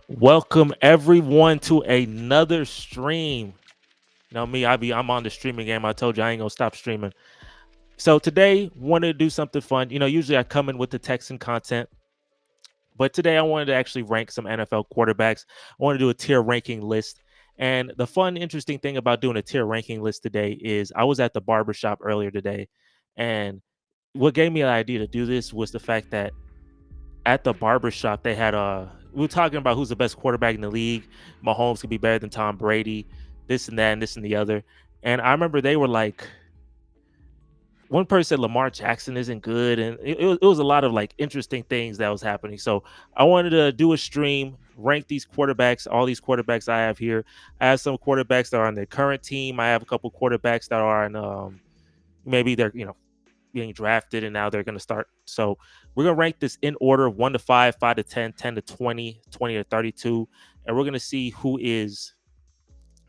Welcome everyone to another stream. Now me, I'm on the streaming game. I told you I ain't gonna stop streaming. So today wanted to do something fun. Usually I come in with the Texan content, but today I wanted to actually rank some NFL quarterbacks. I want to do a tier ranking list. And the fun, interesting thing about doing a tier ranking list today is I was at the barbershop earlier today, and what gave me the idea to do this was the fact that at the barbershop, they had we were talking about who's the best quarterback in the league. Mahomes could be better than Tom Brady, this and that, and this and the other. And I remember they were like, one person said Lamar Jackson isn't good, and it was a lot of like interesting things that was happening. So I wanted to do a stream, rank these quarterbacks, all these quarterbacks I have here. I have some quarterbacks that are on their current team. I have a couple quarterbacks that are on maybe they're being drafted and now they're going to start. So we're going to rank this in order: 1 to 5, 5 to 10, 10 to 20, 20 to 32, and we're going to see who is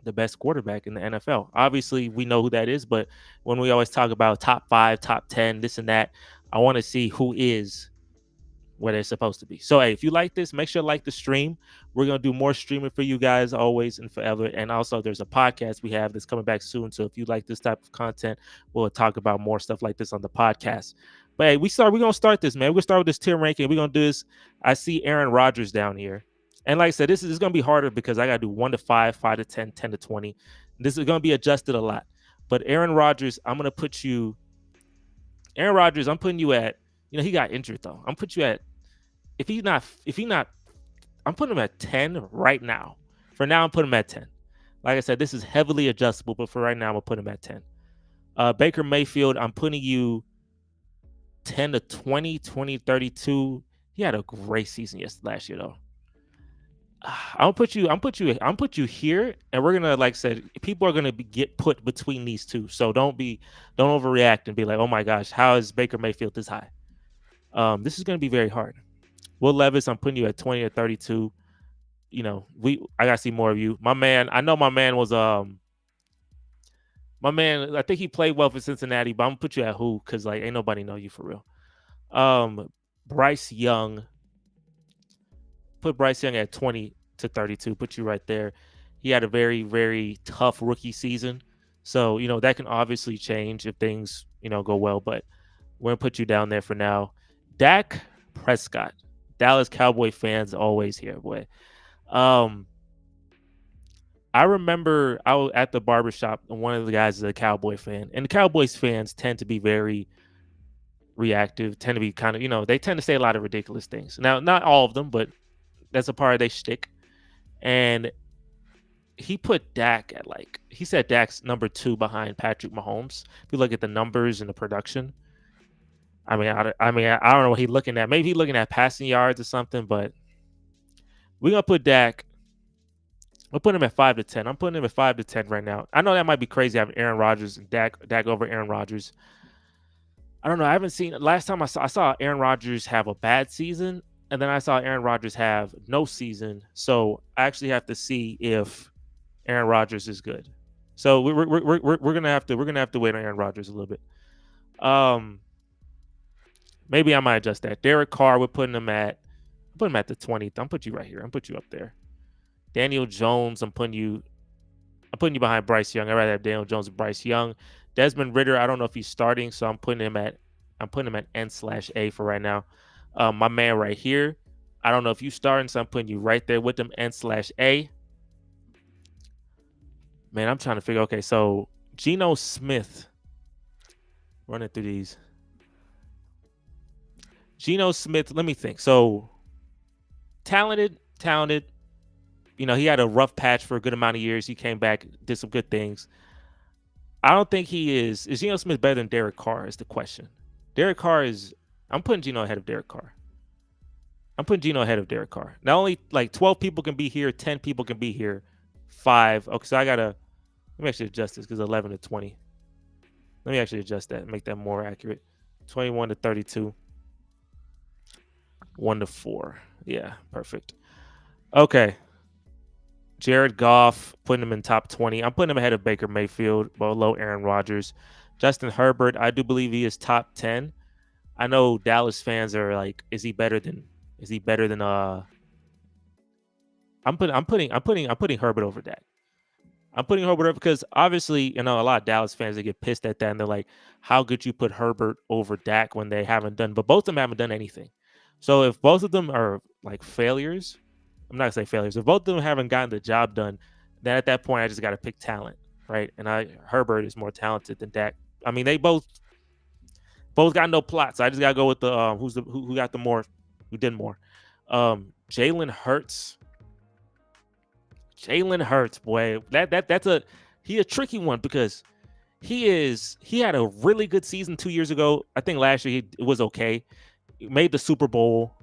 the best quarterback in the NFL. Obviously, we know who that is, but when we always talk about top 5, top 10, this and that, I want to see who is where they're supposed to be. So, hey, if you like this, make sure to like the stream. We're going to do more streaming for you guys always and forever. And also, there's a podcast we have that's coming back soon. So, if you like this type of content, we'll talk about more stuff like this on the podcast. But hey, we're going to start this, man. We're going to start with this tier ranking. We're going to do this. I see Aaron Rodgers down here. And like I said, this is going to be harder because I got to do 1 to 5, 5 to 10, 10 to 20. This is going to be adjusted a lot. But Aaron Rodgers, Aaron Rodgers, I'm putting you at, he got injured though. I'm putting you at, if he not, I'm putting him at 10 right now. For now, I'm putting him at 10. Like I said, this is heavily adjustable, but for right now, I'm gonna put him at 10. Baker Mayfield, I'm putting you 10 to 20, 20 to 32. He had a great season last year though. I'm put you here, and we're gonna, like I said, people are gonna get put between these two. So don't overreact and be like, oh my gosh, how is Baker Mayfield this high? This is gonna be very hard. Will Levis, I'm putting you at 20 or 32. I gotta see more of you. My man, I know my man was I think he played well for Cincinnati, but I'm gonna put you at who? Because like ain't nobody know you for real. Bryce Young. Put Bryce Young at 20 to 32. Put you right there. He had a very, very tough rookie season. So, that can obviously change if things, go well, but we're gonna put you down there for now. Dak Prescott. Dallas Cowboy fans always here, boy. I remember I was at the barbershop and one of the guys is a Cowboy fan. And the Cowboys fans tend to be very reactive, tend to be kind of, they tend to say a lot of ridiculous things. Now, not all of them, but that's a part of their shtick. And he put Dak at he said Dak's number 2 behind Patrick Mahomes. If you look at the numbers and the production, I don't know what he's looking at. Maybe he's looking at passing yards or something, but we're gonna put Dak. We'll put him at 5 to 10. I'm putting him at 5 to 10 right now. I know that might be crazy having Aaron Rodgers and Dak over Aaron Rodgers. I don't know. I haven't seen last time I saw Aaron Rodgers have a bad season, and then I saw Aaron Rodgers have no season. So I actually have to see if Aaron Rodgers is good. So we're gonna have to wait on Aaron Rodgers a little bit. Maybe I might adjust that. Derek Carr, we're putting him at the 20th. I'm putting you right here. I'm putting you up there. Daniel Jones, I'm putting you behind Bryce Young. I'd rather have Daniel Jones and Bryce Young. Desmond Ridder, I don't know if he's starting, so I'm putting him at N/A for right now. My man right here, I don't know if you starting, so I'm putting you right there with him, N/A. Man, I'm trying to figure. Okay, so Geno Smith, running through these. Geno Smith, let me think. So talented. He had a rough patch for a good amount of years. He came back, did some good things. I don't think he is. Is Geno Smith better than Derek Carr is the question. I'm putting Geno ahead of Derek Carr. Not only 12 people can be here, 10 people can be here, 5. Okay, so let me actually adjust this because 11 to 20. Let me actually adjust that and make that more accurate. 21 to 32. 1 to 4. Yeah, perfect. Okay. Jared Goff, putting him in top 20. I'm putting him ahead of Baker Mayfield, below Aaron Rodgers. Justin Herbert, I do believe he is top 10. I know Dallas fans are like, is he better than I'm putting Herbert over Dak. I'm putting Herbert over because obviously, a lot of Dallas fans, they get pissed at that and they're like, how could you put Herbert over Dak when they haven't done, but both of them haven't done anything. So if both of them are like failures, I'm not gonna say failures. If both of them haven't gotten the job done, then at that point I just got to pick talent, right? And Herbert is more talented than Dak. I mean, they both got no plots. I just gotta go with the who got the more, who did more. Jalen Hurts. Jalen Hurts, boy, that's a tricky one because he had a really good season 2 years ago. I think last year it was okay. He made the Super Bowl.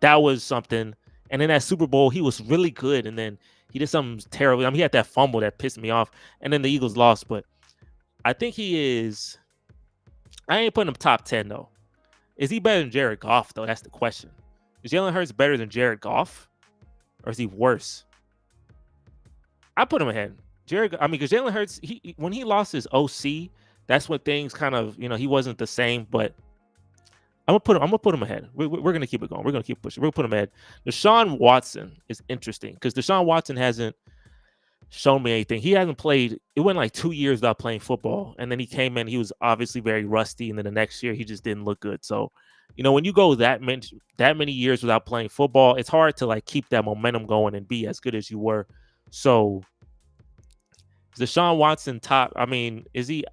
That was something. And in that Super Bowl, he was really good. And then he did something terrible. I mean, he had that fumble that pissed me off. And then the Eagles lost. But I think he is. I ain't putting him top 10, though. Is he better than Jared Goff, though? That's the question. Is Jalen Hurts better than Jared Goff? Or is he worse? I put him ahead. Because Jalen Hurts, when he lost his OC, that's when things kind of, he wasn't the same. But I'm gonna put him ahead. We're gonna keep it going. We're gonna keep pushing. We're gonna put him ahead. Deshaun Watson is interesting because Deshaun Watson hasn't shown me anything. He hasn't played. It went like 2 years without playing football, and then he came in. He was obviously very rusty, and then the next year he just didn't look good. So, when you go that many years without playing football, it's hard to like keep that momentum going and be as good as you were. So, Deshaun Watson top. I mean, is he?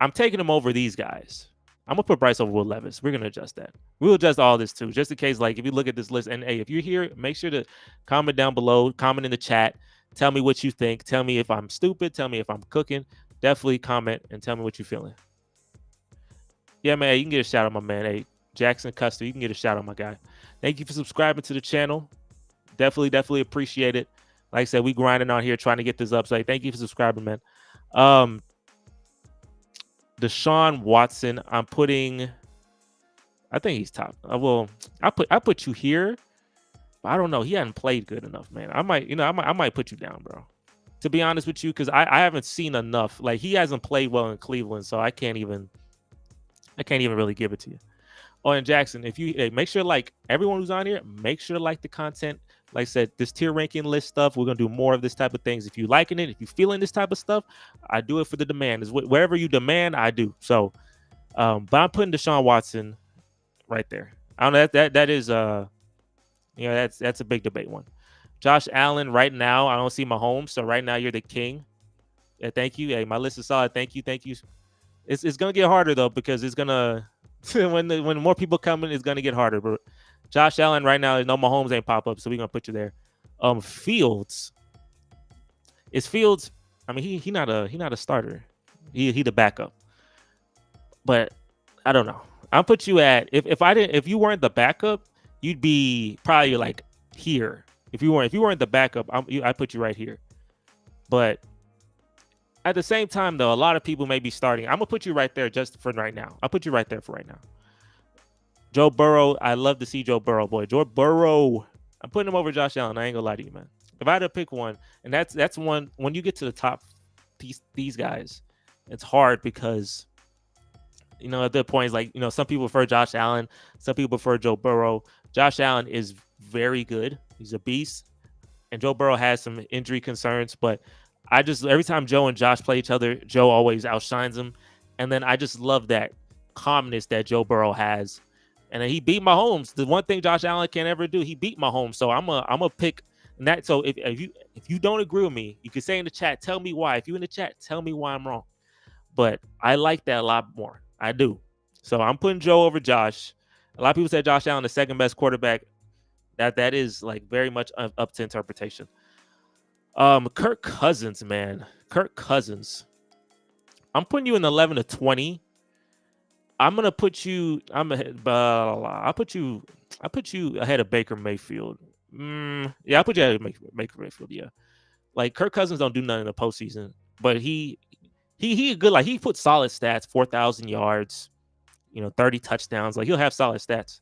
I'm taking him over these guys. I'm gonna put Bryce over Will Levis. We're gonna adjust that. We'll adjust all this too, just in case. Like if you look at this list, and hey, if you're here, make sure to comment down below, comment in the chat, tell me what you think. Tell me if I'm stupid. Tell me if I'm cooking. Definitely comment and tell me what you're feeling. Yeah, man, you can get a shout out, my man. Hey, Jackson Custer, you can get a shout out, my guy. Thank you for subscribing to the channel. Definitely appreciate it. Like I said, we grinding out here trying to get this up. So thank you for subscribing, man. Deshaun Watson, I think he's top. I put you here, but I don't know. He hasn't played good enough, man. I might put you down, bro. To be honest with you, because I haven't seen enough. Like he hasn't played well in Cleveland, so I can't even really give it to you. Oh, and Jackson, if you make sure, like everyone who's on here, make sure to like the content. Like I said, this tier ranking list stuff, we're gonna do more of this type of things. If you liking it, if you feeling this type of stuff, I do it for the demand. Is wherever you demand, I do. So, but I'm putting Deshaun Watson right there. I don't know that is that's a big debate one. Josh Allen right now, I don't see Mahomes, so right now you're the king. Yeah, thank you. Hey, my list is solid. Thank you. It's gonna get harder though because it's gonna when more people come in, it's gonna get harder. But Josh Allen right now, no Mahomes ain't pop up, so we're gonna put you there. Fields. Is Fields? I mean, he not a starter. He the backup. But I don't know. I'll put you at if you weren't the backup, you'd be probably like here. If you weren't the backup, I put you right here. But at the same time, though, a lot of people may be starting. I'm gonna put you right there just for right now. I'll put you right there for right now. Joe Burrow, I love to see Joe Burrow, boy. Joe Burrow, I'm putting him over Josh Allen. I ain't gonna lie to you, man. If I had to pick one, and that's one, when you get to the top, these guys, it's hard because, at that point, it's like, some people prefer Josh Allen, some people prefer Joe Burrow. Josh Allen is very good. He's a beast. And Joe Burrow has some injury concerns, but every time Joe and Josh play each other, Joe always outshines him. And then I just love that calmness that Joe Burrow has. And then he beat Mahomes. The one thing Josh Allen can't ever do, he beat Mahomes. So I'm a pick that. So if you don't agree with me, you can say in the chat, tell me why. If you're in the chat, tell me why I'm wrong. But I like that a lot more. I do. So I'm putting Joe over Josh. A lot of people say Josh Allen, the second best quarterback. That is like very much up to interpretation. Kirk Cousins, man. Kirk Cousins. I'm putting you in 11 to 20. I'm gonna put you. I put you ahead of Baker Mayfield. Yeah, I put you ahead of Baker Mayfield. Yeah, like Kirk Cousins don't do nothing in the postseason, but he good. Like he put solid stats, 4,000 yards, 30 touchdowns. Like he'll have solid stats.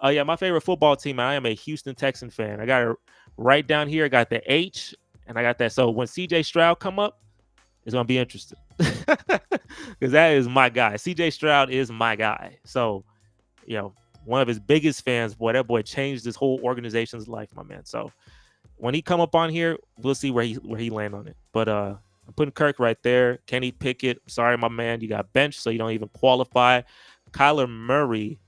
Yeah, my favorite football team. I am a Houston Texan fan. I got it right down here. I got the H, and I got that. So when CJ Stroud come up, it's gonna be interesting because that is my guy. CJ Stroud is my guy. So, one of his biggest fans. Boy, that boy changed this whole organization's life, my man. So, when he come up on here, we'll see where he land on it. But I'm putting Kirk right there. Kenny Pickett, sorry, my man, you got benched, so you don't even qualify. Kyler Murray,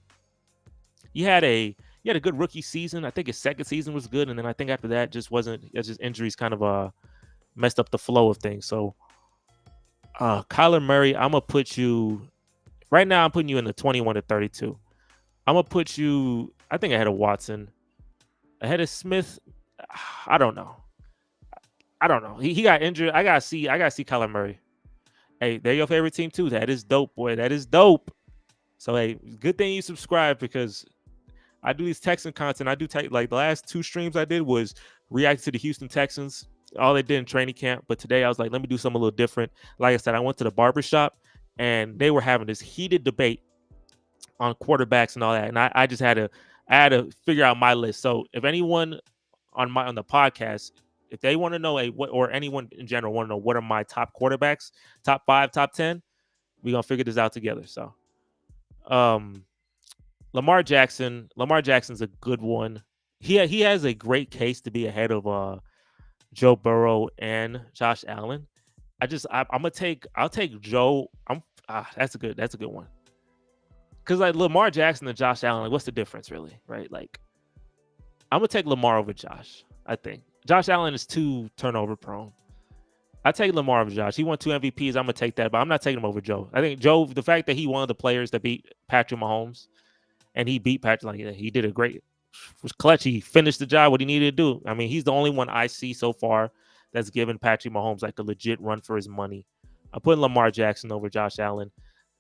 he had a good rookie season. I think his second season was good, and then I think after that just wasn't. It's just injuries kind of messed up the flow of things. So Kyler Murray, I'm gonna put you right now. I'm putting you in the 21 to 32. I'm gonna put you, I think, ahead of Watson, ahead of Smith. I don't know. He got injured. I gotta see Kyler Murray. Hey, they're your favorite team too. That is dope, boy. That is dope. So hey, good thing you subscribe, because I do these Texan content. I do like the last 2 streams I did was react to the Houston Texans. All they did in training camp. But today I was like, let me do something a little different. Like I said, I went to the barbershop and they were having this heated debate on quarterbacks and all that. And I just had to figure out my list. So if anyone on the podcast, if they want to know or anyone in general want to know what are my top quarterbacks, top 5, top 10, we're gonna figure this out together. So Lamar Jackson's a good one. He has a great case to be ahead of Joe Burrow and Josh Allen. I'll take Joe. That's a good one. Because like Lamar Jackson and Josh Allen, like what's the difference really, right? Like I'm gonna take Lamar over Josh. I think Josh Allen is too turnover prone. I take Lamar over Josh. He won 2 MVPs. I'm gonna take that, but I'm not taking him over Joe. I think Joe, the fact that he one of the players that beat Patrick Mahomes, and he beat Patrick, like he did a great, was clutch. He finished the job what he needed to do. I mean, he's the only one I see so far that's given Patrick Mahomes like a legit run for his money. I'm putting Lamar Jackson over Josh Allen.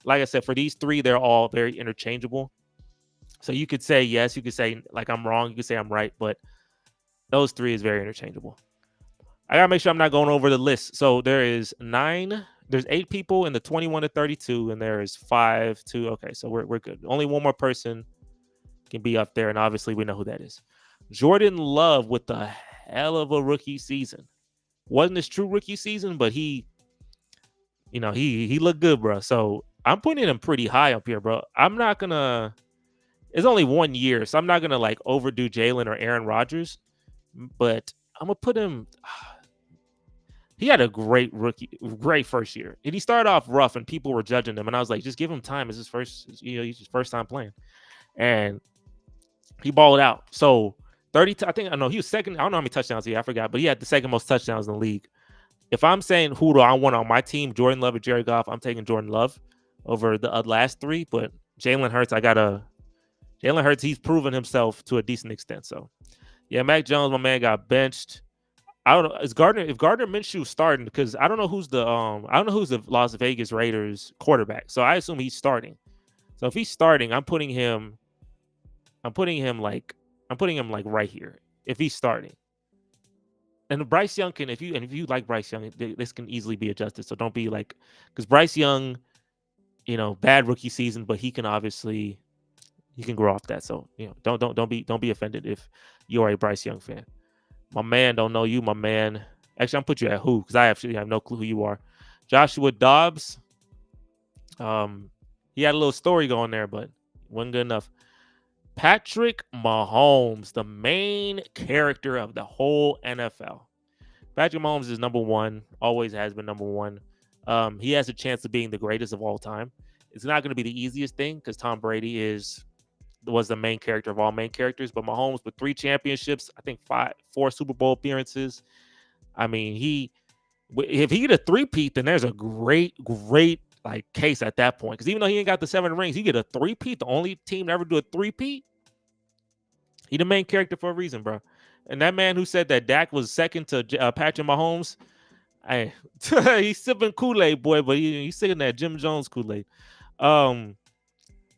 Like I said, for these 3, they're all very interchangeable. So you could say yes, you could say like I'm wrong, you could say I'm right, but those 3 is very interchangeable. I gotta make sure I'm not going over the list. So there's 8 people in the 21 to 32, and there is 5 to okay. So we're good. Only one more person can be up there, and obviously we know who that is. Jordan Love with the hell of a rookie season. Wasn't his true rookie season, but he looked good, bro. So I'm putting him pretty high up here, bro. I'm not gonna. It's only 1 year, so I'm not gonna like overdo Jalen or Aaron Rodgers, but I'm gonna put him. He had a great first year, and he started off rough, and people were judging him, and I was like, just give him time. It's his he's his first time playing, and he balled out. So 30, I think, I know he was second. I don't know how many touchdowns I forgot, but he had the second most touchdowns in the league. If I'm saying who do I want on my team, Jordan Love or Jared Goff, I'm taking Jordan Love over the last 3. But Jalen Hurts, he's proven himself to a decent extent. So yeah, Mac Jones, my man, got benched. I don't know. If Gardner Minshew starting, because I don't know who's the Las Vegas Raiders quarterback. So I assume he's starting. So if he's starting, I'm putting him like right here if he's starting. And Bryce Young can, if you like Bryce Young, this can easily be adjusted. So don't be like, because Bryce Young, bad rookie season, but he can grow off that. So don't be offended if you are a Bryce Young fan. My man, don't know you, my man. Actually, I'm put you at who, because I actually have no clue who you are. Joshua Dobbs. He had a little story going there, but wasn't good enough. Patrick Mahomes, the main character of the whole NFL. Patrick Mahomes is number 1, always has been number 1. He has a chance of being the greatest of all time. It's not going to be the easiest thing because Tom Brady was the main character of all main characters, but Mahomes with 3 championships, I think 4 Super Bowl appearances. I mean, if he get a 3-peat, then there's a great like case at that point. Because even though he ain't got the 7 rings, he get a 3-peat, the only team to ever do a 3-peat. He the main character for a reason, bro. And that man who said that Dak was second to Patrick Mahomes, he's sipping Kool-Aid, boy, but he's sipping that Jim Jones Kool-Aid.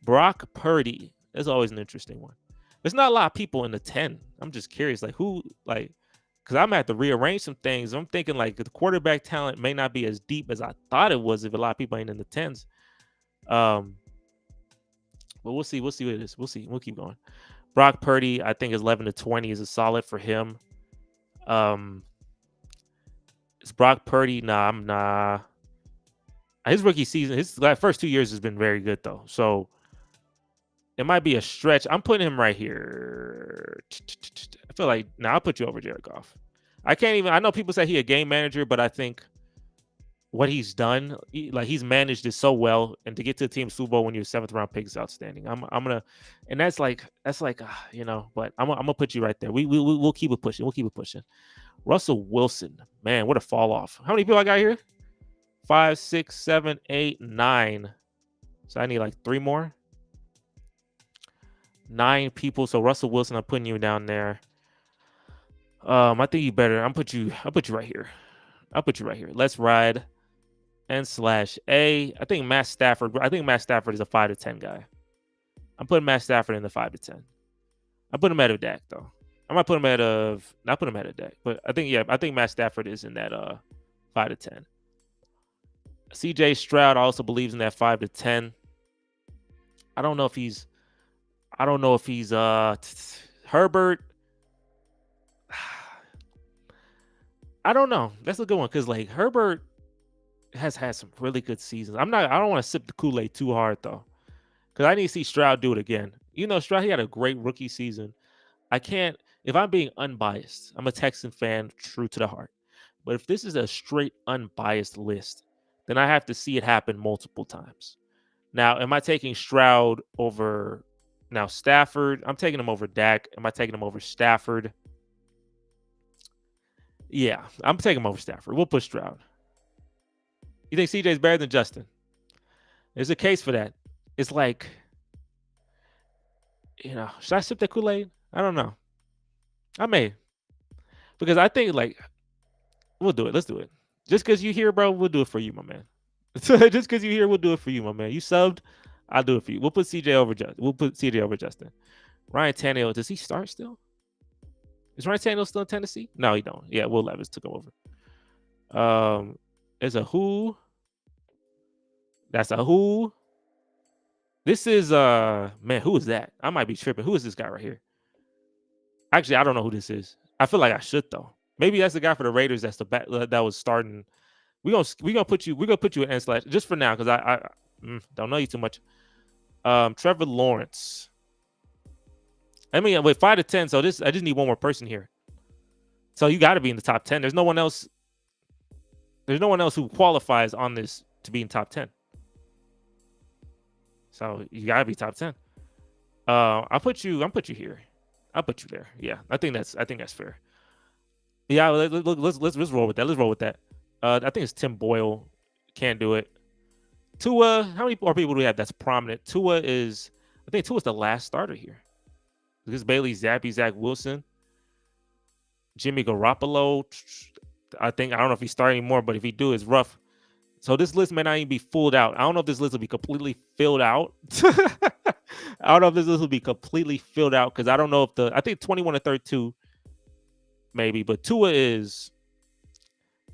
Brock Purdy. That's always an interesting one. There's not a lot of people in the 10. I'm just curious, like who, like, because I'm gonna have to rearrange some things. I'm thinking like the quarterback talent may not be as deep as I thought it was if a lot of people ain't in the 10s. But we'll see what it is. We'll see. We'll keep going. Brock Purdy, I think 11 to 20 is a solid for him. Is Brock Purdy? Nah. His rookie season, his first 2 years has been very good though. So it might be a stretch. I'm putting him right here. I feel like I'll put you over Jared Goff. I know people say he a game manager, but I think what he's done, he's managed it so well, and to get to the team Super Bowl when you're 7th round pick is outstanding. I'm gonna, and that's like but I'm gonna put you right there. We'll keep it pushing. We'll keep it pushing. Russell Wilson, man, what a fall off. How many people I got here? 5, 6, 7, 8, 9. So I need like 3 more. 9 people. So Russell Wilson, I'm putting you down there. I think you better. I'll put you right here. I'll put you right here. Let's ride. N/A. I think Matt Stafford is a 5 to 10 guy. I'm putting Matt Stafford in the 5 to 10. I put him ahead of Dak though. I might put him ahead of Dak, but I think Matt Stafford is in that 5 to 10. CJ Stroud also believes in that 5 to 10. I don't know if he's Herbert. I don't know. That's a good one because like Herbert has had some really good seasons. I don't want to sip the Kool-Aid too hard though, because I need to see Stroud do it again. Stroud, he had a great rookie season. If I'm being unbiased, I'm a Texan fan, true to the heart. But if this is a straight unbiased list, then I have to see it happen multiple times. Now, am I taking Stroud over Stafford? I'm taking him over Dak. Am I taking him over Stafford? Yeah, I'm taking him over Stafford. We'll put Stroud. You think CJ's better than Justin? There's a case for that. It's like, should I sip that Kool-Aid? I don't know. I may. Because I think, like, we'll do it. Let's do it. Just because you here, bro, we'll do it for you, my man. Just because you here, we'll do it for you, my man. You subbed, I'll do it for you. We'll put CJ over Justin. We'll put CJ over Justin. Ryan Tannehill, does he start still? Is Ryan Tannehill still in Tennessee? No, he don't. Yeah, Will Levis took him over. There's a who. That's a who. This is man, who is that? I might be tripping. Who is this guy right here? Actually, I don't know who this is. I feel like I should though. Maybe that's the guy for the Raiders. That's the back that was starting. We're gonna put you in N/ just for now because I don't know you too much. Trevor Lawrence. I mean, with 5 to 10, so I just need one more person here. So you got to be in the top 10. There's no one else. There's no one else who qualifies on this to be in top 10. So you gotta be top 10. I'll put you here. I'll put you there. Yeah, I think that's fair. Yeah, let's roll with that. Let's roll with that. I think it's Tim Boyle. Can't do it. Tua. How many more people do we have that's prominent? I think Tua's the last starter here. Because Bailey Zappi, Zach Wilson, Jimmy Garoppolo. I don't know if he's starting anymore, but if he do, it's rough. So this list may not even be filled out. I don't know if this list will be completely filled out. I don't know if this list will be completely filled out because I don't know if I think 21 to 32 maybe, but Tua is,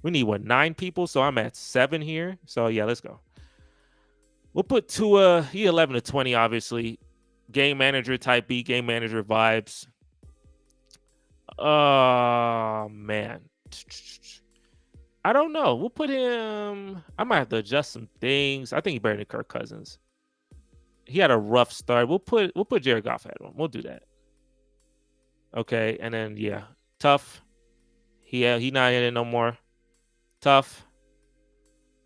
we need 9 people, so I'm at 7 here. So yeah, let's go. We'll put Tua, he 11 to 20, obviously. Game manager type B, game manager vibes. Oh man. I don't know. We'll put him. I might have to adjust some things. I think he's better than Kirk Cousins. He had a rough start. We'll put Jared Goff ahead of him. We'll do that. Okay, and then yeah, tough. He not in it no more. Tough.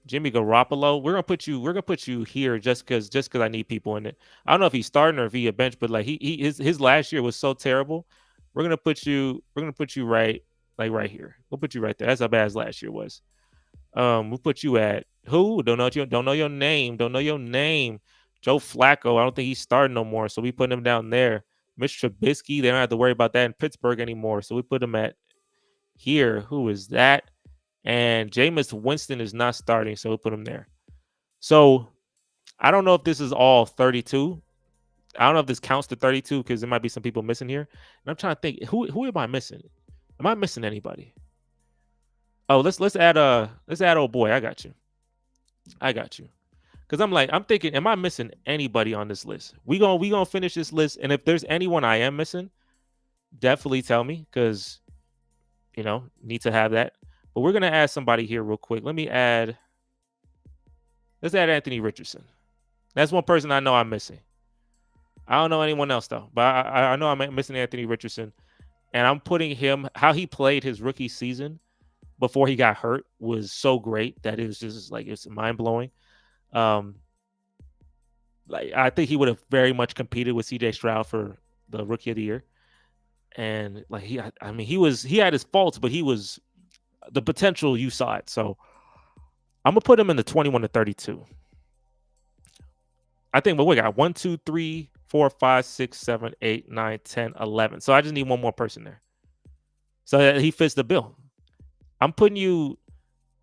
Jimmy Garoppolo. We're gonna put you here just because I need people in it. I don't know if he's starting or if he a bench, but like his last year was so terrible. We're gonna put you right. Like right here. We'll put you right there. That's how bad as last year was. We'll put you at who? Don't know your name. Don't know your name. Joe Flacco. I don't think he's starting no more. So we put him down there. Mitch Trubisky. They don't have to worry about that in Pittsburgh anymore. So we put him at here. Who is that? And Jameis Winston is not starting. So we'll put him there. So I don't know if this is all 32. I don't know if this counts to 32 because there might be some people missing here. And I'm trying to think, who am I missing? Am I missing anybody? Oh, let's add old boy. I got you. Because I'm thinking, am I missing anybody on this list? We gonna finish this list, and if there's anyone I am missing, definitely tell me because need to have that. But we're gonna add somebody here real quick. Let's add Anthony Richardson. That's one person I know I'm missing. I don't know anyone else though, but I know I'm missing Anthony Richardson. And I'm putting him, how he played his rookie season before he got hurt was so great that it was just like, it's mind blowing. Um, like I think he would have very much competed with CJ Stroud for the rookie of the year. And like I mean, he had his faults, but he was the potential, you saw it. So I'm gonna put him in the 21 to 32. I think, but we got 1, 2, 3, 4, 5, 6, 7, 8, 9, 10, 11. So I just need one more person there. So that he fits the bill. I'm putting you,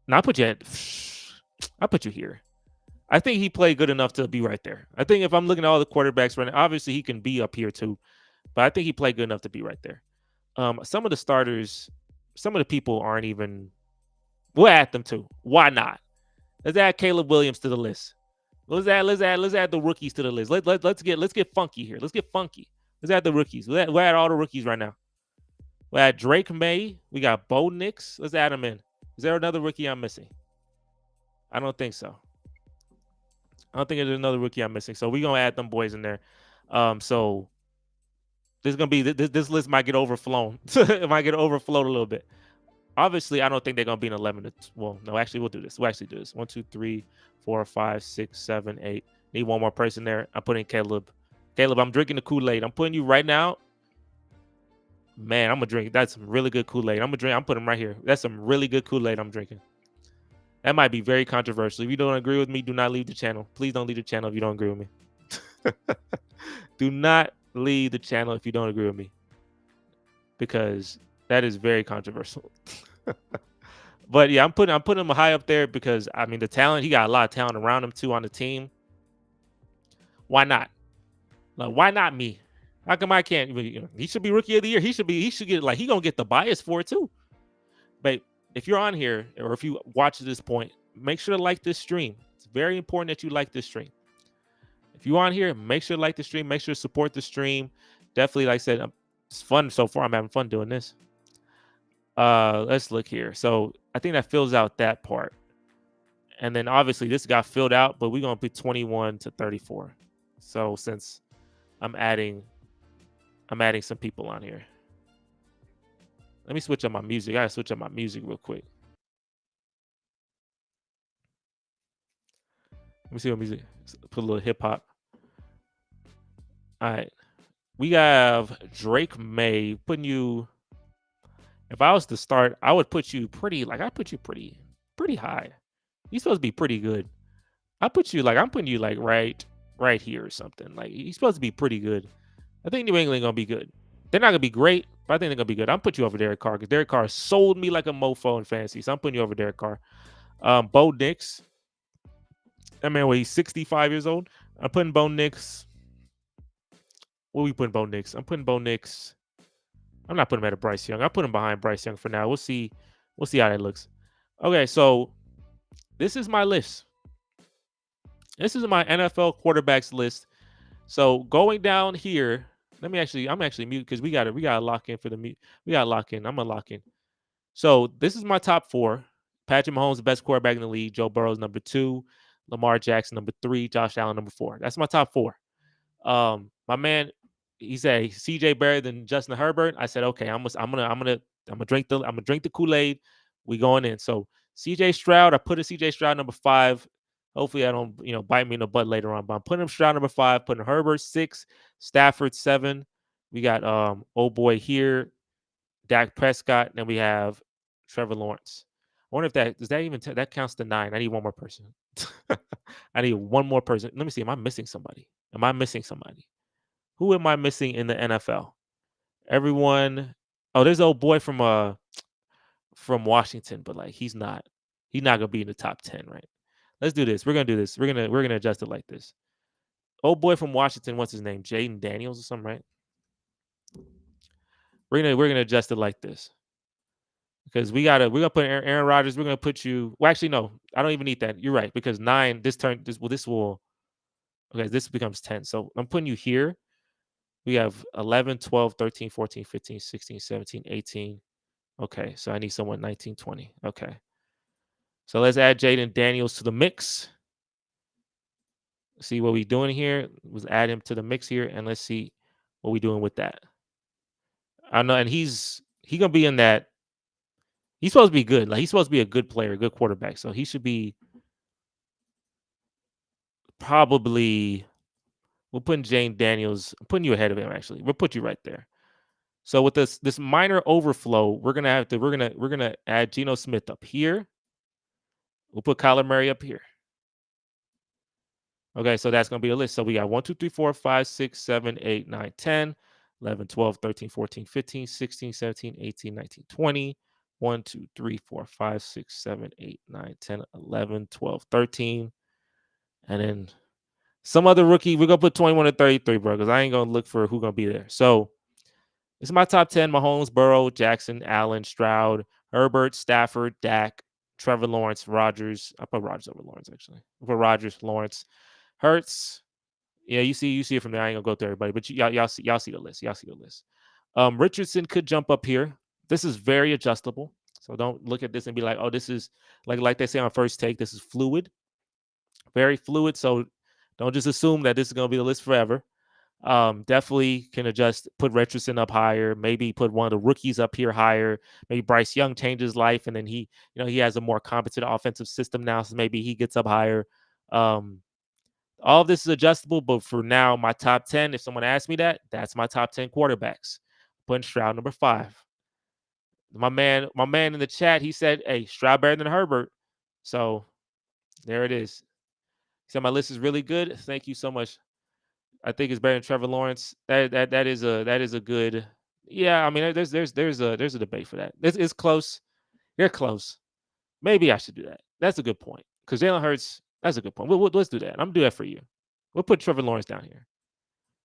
now I put you at, I put you here. I think he played good enough to be right there. I think if I'm looking at all the quarterbacks right now, obviously he can be up here too, but I think he played good enough to be right there. Some of the starters, some of the people aren't even, we'll add them too. Why not? Let's add Caleb Williams to the list. Let's add the rookies to the list. Let's get funky here. Let's get funky. Let's add the rookies. We'll add all the rookies right now. We'll add Drake May. We got Bo Nix. Let's add him in. Is there another rookie I'm missing? I don't think so. I don't think there's another rookie I'm missing. So we're gonna add them boys in there. So this is gonna be this list might get overflown. It might get overflowed a little bit. Obviously, I don't think they're gonna be an 11 to well, no, actually we'll do this. We'll actually do this. 1, 2, 3, 4, 5, 6, 7, 8. Need one more person there. I'm putting Caleb. Caleb, I'm drinking the Kool-Aid. I'm putting you right now. Man, I'm gonna drink. That's some really good Kool-Aid. I'm putting him right here. That's some really good Kool-Aid I'm drinking. That might be very controversial. If you don't agree with me, do not leave the channel. Please don't leave the channel if you don't agree with me. Do not leave the channel if you don't agree with me, because that is very controversial. But yeah, I'm putting him high up there because I mean the talent, he got a lot of talent around him too on the team. Why not? Like, why not me? How come I can't? He should be rookie of the year. He should get, like, he gonna get the bias for it too. But if you're on here or if you watch at this point, make sure to like this stream. It's very important that you like this stream. If you're on here, make sure to like the stream. Make sure to support the stream. Definitely, like I said, it's fun so far. I'm having fun doing this. Let's look here. So I think that fills out that part. And then obviously this got filled out, but we're gonna put 21 to 34. So since I'm adding some people on here. Let me switch up my music. I gotta switch up my music real quick. Let me see what music. Put a little hip hop. All right. We have Drake May putting you. If I was to start, I would put you pretty, like, I put you pretty high. You're supposed to be pretty good. I'm putting you like right here or something. Like, he's supposed to be pretty good. I think New England gonna be good. They're not gonna be great, but I think they're gonna be good. I'm putting you over Derek Carr because Derek Carr sold me like a mofo in fantasy. So I'm putting you over Derek Carr. Bo Nix. That man, he's 65 years old. I'm putting Bo Nix. What are we putting Bo Nix? I'm putting Bo Nix. I'm not putting him at Bryce Young. I'll put him behind Bryce Young for now. We'll see how that looks. Okay, so this is my list. This is my NFL quarterbacks list. So going down here, I'm actually mute because we gotta lock in for the mute. We gotta lock in. I'm gonna lock in. So this is my top 4. Patrick Mahomes, the best quarterback in the league. Joe Burrow is number 2. Lamar Jackson, number 3. Josh Allen, number 4. That's my top 4. My man, he said CJ better than Justin Herbert. I said, okay, I'm gonna drink the Kool-Aid. We going in. So CJ Stroud, I put a CJ Stroud number 5. Hopefully I don't, bite me in the butt later on. But I'm putting him Stroud number 5, putting Herbert 6, Stafford 7. We got old boy here, Dak Prescott, and then we have Trevor Lawrence. I wonder if that counts to 9. I need one more person. I need one more person. Let me see. Am I missing somebody? Who am I missing in the NFL? Everyone. Oh, there's old boy from Washington, but like he's not gonna be in the top 10, right? Let's do this. We're gonna do this. We're gonna adjust it like this. Old boy from Washington, what's his name? Jaden Daniels or something, right? We're gonna adjust it like this. Because we're gonna put Aaron Rodgers. We're gonna put you. Well, actually, no, I don't even need that. You're right, because 9. This will. Okay, this becomes 10. So I'm putting you here. We have 11, 12, 13, 14, 15, 16, 17, 18. Okay, so I need someone 19, 20. Okay. So let's add Jaden Daniels to the mix. See what we're doing here. Let's add him to the mix here, and let's see what we're doing with that. I know, and he gonna be in that. He's supposed to be good. Like he's supposed to be a good player, a good quarterback. So he should be probably. We're putting Jane Daniels. I'm putting you ahead of him. Actually, we'll put you right there. So with this minor overflow, we're gonna add Geno Smith up here. We'll put Kyler Murray up here. Okay, so that's going to be a list. So we got 1, 2, 3, 4, 5, 6, 7, 8, 9, 10, 11, 12, 13, 14, 15, 16, 17, 18, 19, 20. 1, 2, 3, 4, 5, 6, 7, 8, 9, 10, 11, 12, 13. And then some other rookie. We're going to put 21 to 33, bro, because I ain't going to look for who's going to be there. So this is my top 10. Mahomes, Burrow, Jackson, Allen, Stroud, Herbert, Stafford, Dak, Trevor Lawrence, Rodgers. I put Rodgers over Lawrence, actually. I put Rodgers, Lawrence. Hurts. Yeah, you see it from there. I ain't gonna go through everybody, but y'all see the list. Y'all see the list. Richardson could jump up here. This is very adjustable. So don't look at this and be like, oh, this is like they say on First Take, this is fluid, very fluid. So don't just assume that this is gonna be the list forever. Definitely can adjust, put Richardson up higher, maybe put one of the rookies up here higher. Maybe Bryce Young changes life, and then he has a more competent offensive system now, so maybe he gets up higher. All of this is adjustable, but for now, my top 10, if someone asks me that, that's my top 10 quarterbacks. Putting Stroud number 5. My man in the chat, he said, hey, Stroud better than Herbert. So there it is. He said my list is really good. Thank you so much. I think it's better than Trevor Lawrence. That is a good. Yeah, I mean, there's a debate for that. It's close. They're close. Maybe I should do that. That's a good point. Because Jalen Hurts, that's a good point. Let's do that. I'm gonna do that for you. We'll put Trevor Lawrence down here.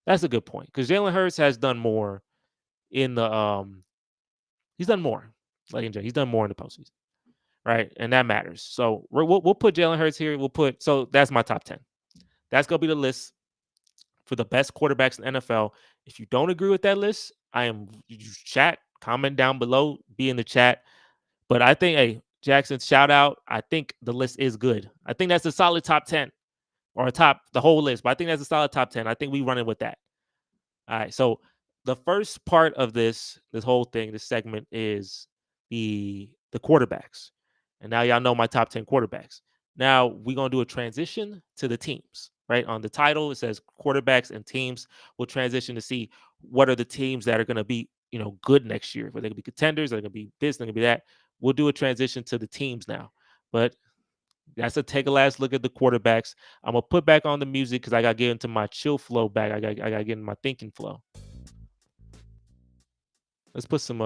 That's a good point. Because Jalen Hurts has done more in the he's done more. Like he's done more in the postseason. Right. And that matters. So we'll put Jalen Hurts here. So that's my top 10. That's gonna be the list for the best quarterbacks in the NFL. If you don't agree with that list, chat, comment down below, be in the chat. But I think, hey, Jackson, shout out. I think the list is good. I think that's a solid top 10 or the whole list. But I think that's a solid top 10. I think we running with that. All right. So the first part of this whole thing, this segment is the quarterbacks. And now y'all know my top 10 quarterbacks. Now we're going to do a transition to the teams, right? On the title, it says quarterbacks and teams. We'll transition to see what are the teams that are going to be, good next year. Whether they're going to be contenders, they're going to be this, they're going to be that. We'll do a transition to the teams now. But that's take a last look at the quarterbacks. I'm going to put back on the music because I got to get into my chill flow back. I got to get in my thinking flow. Let's put some,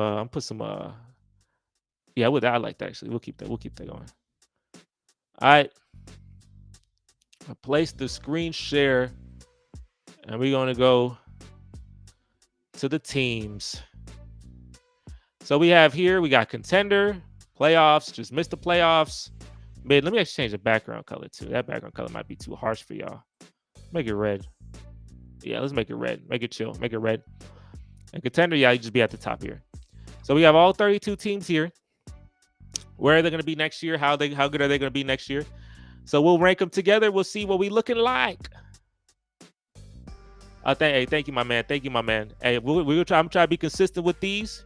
yeah, I like that actually. We'll keep that going. All right. I placed the screen share and we're going to go to the teams. So we got contender, playoffs, just missed the playoffs. Mid, let me actually change the background color too. That background color might be too harsh for y'all. Make it red. Yeah, let's make it red. Make it chill. Make it red. And contender, yeah, you just be at the top here. So we have all 32 teams here. Where are they going to be next year? How good are they going to be next year? So we'll rank them together. We'll see what we looking like. Thank you, my man. Thank you, my man. Hey, we'll try. I'm trying to be consistent with these.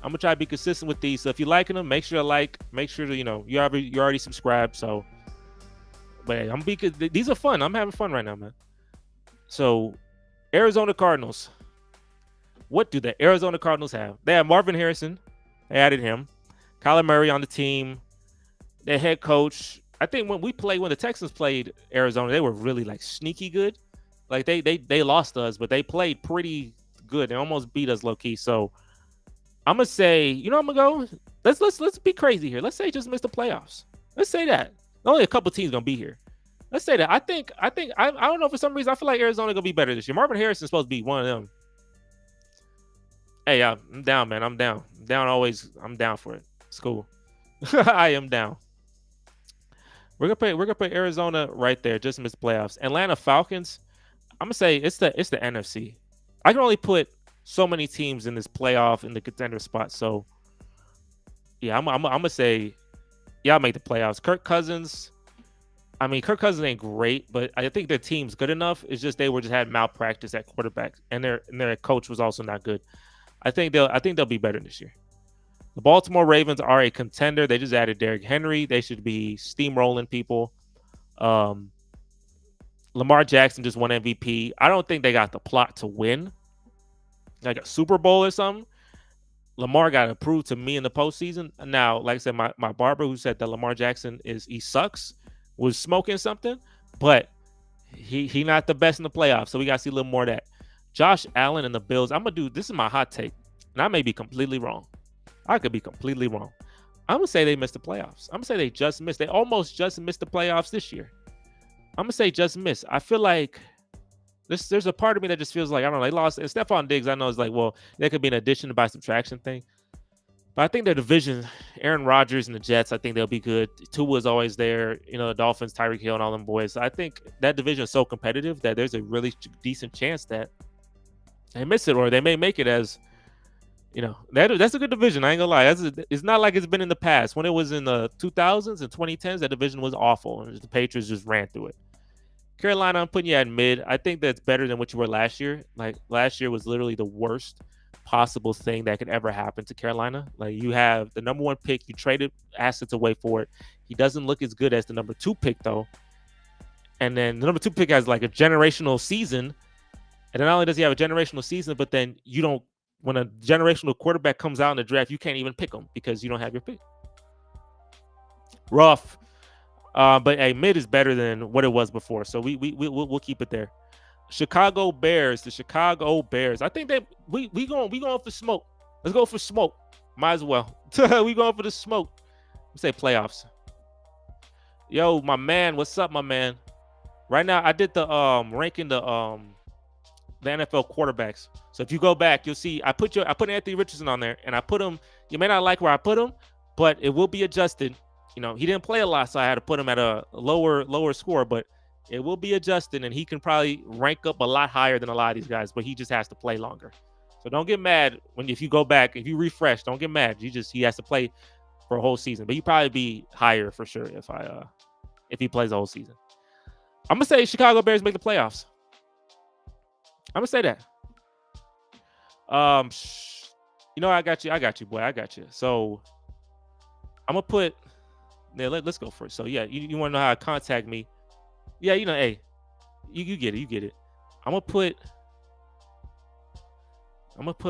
So if you're liking them, make sure to like. Make sure to you already subscribed. So, but hey, these are fun. I'm having fun right now, man. So, Arizona Cardinals. What do the Arizona Cardinals have? They have Marvin Harrison. They added him. Kyler Murray on the team. Their head coach. I think when the Texans played Arizona, they were really like sneaky good. Like they lost us, but they played pretty good. They almost beat us low key. So I'm gonna say, I'm gonna go. Let's be crazy here. Let's say just missed the playoffs. Let's say that. Only a couple teams gonna be here. Let's say that. I don't know, for some reason I feel like Arizona gonna be better this year. Marvin Harrison's supposed to be one of them. Hey, I'm down, man. I'm down. I'm down for it. It's cool. I am down. We're gonna put Arizona right there. Just missed playoffs. Atlanta Falcons. I'm gonna say it's the NFC. I can only put so many teams in this playoff in the contender spot. So yeah, I'm gonna say y'all make the playoffs. Kirk Cousins ain't great, but I think their team's good enough. It's just they had malpractice at quarterback, and their coach was also not good. I think they'll be better this year. The Baltimore Ravens are a contender. They just added Derrick Henry. They should be steamrolling people. Um, Lamar Jackson just won MVP. I don't think they got the plot to win like a Super Bowl or something. Lamar got to prove to me in the postseason. Now, like I said, my barber who said that Lamar Jackson he sucks was smoking something, but he not the best in the playoffs. So we got to see a little more of that. Josh Allen and the Bills. I'm gonna do this is my hot take, and I may be completely wrong. I could be completely wrong. I'm gonna say they missed the playoffs. I'm gonna say they just missed. They almost just missed the playoffs this year. I'm gonna say just missed. I feel like there's a part of me that just feels like I don't know. They lost. And Stephon Diggs, I know is like, well, that could be an addition by subtraction thing. But I think their division, Aaron Rodgers and the Jets, I think they'll be good. Tua is always there. You know, the Dolphins, Tyreek Hill, and all them boys. I think that division is so competitive that there's a really decent chance that they miss it, or they may make it as, you know, that's a good division. I ain't gonna lie. It's not like it's been in the past. When it was in the 2000s and 2010s, that division was awful, and the Patriots just ran through it. Carolina, I'm putting you at mid. I think that's better than what you were last year. Like last year was literally the worst possible thing that could ever happen to Carolina. Like you have the number 1 pick, you traded assets away for it. He doesn't look as good as the number 2 pick though. And then the number 2 pick has like a generational season. And then not only does he have a generational season, but then you don't, when a generational quarterback comes out in the draft, you can't even pick him because you don't have your pick. Rough. But a mid is better than what it was before. So we'll keep it there. Chicago Bears, the Chicago Bears. I think that we going for smoke. Let's go for smoke. Might as well. We going for the smoke. Let's say playoffs. Yo, my man, what's up, my man? Right now, I did the ranking the NFL quarterbacks. So if you go back, you'll see I put Anthony Richardson on there, and I put him. You may not like where I put him, but it will be adjusted. You know, he didn't play a lot, so I had to put him at a lower score, but it will be adjusted, and he can probably rank up a lot higher than a lot of these guys, but he just has to play longer. So don't get mad if you go back, if you refresh, don't get mad. He has to play for a whole season, but he'd probably be higher for sure if he plays the whole season. I'm gonna say Chicago Bears make the playoffs. I'm gonna say that. You know, I got you, boy. I got you. So I'm gonna put. Yeah, let's go for it. So yeah, you want to know how to contact me? Yeah, you know, hey, you get it. I'm gonna put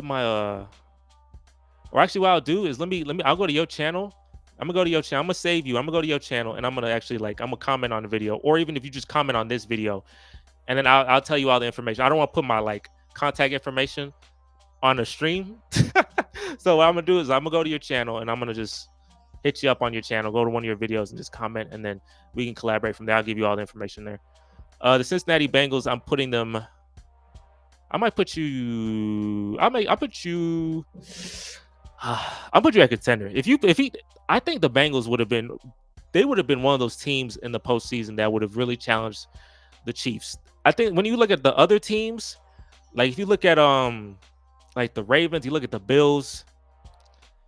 my or actually what I'll do is I'll go to your channel. I'm gonna go to your channel. I'm gonna save you. I'm gonna go to your channel, and I'm gonna actually I'm gonna comment on the video, or even if you just comment on this video, and then I'll tell you all the information. I don't want to put my contact information on the stream. So what I'm gonna do is I'm gonna go to your channel, and I'm gonna just hit you up on your channel, go to one of your videos and just comment, and then we can collaborate from there. I'll give you all the information there. The Cincinnati Bengals, I'm putting them. I'll put you at contender. I think the Bengals would have been one of those teams in the postseason that would have really challenged the Chiefs. I think when you look at the other teams, like if you look at the Ravens, you look at the Bills.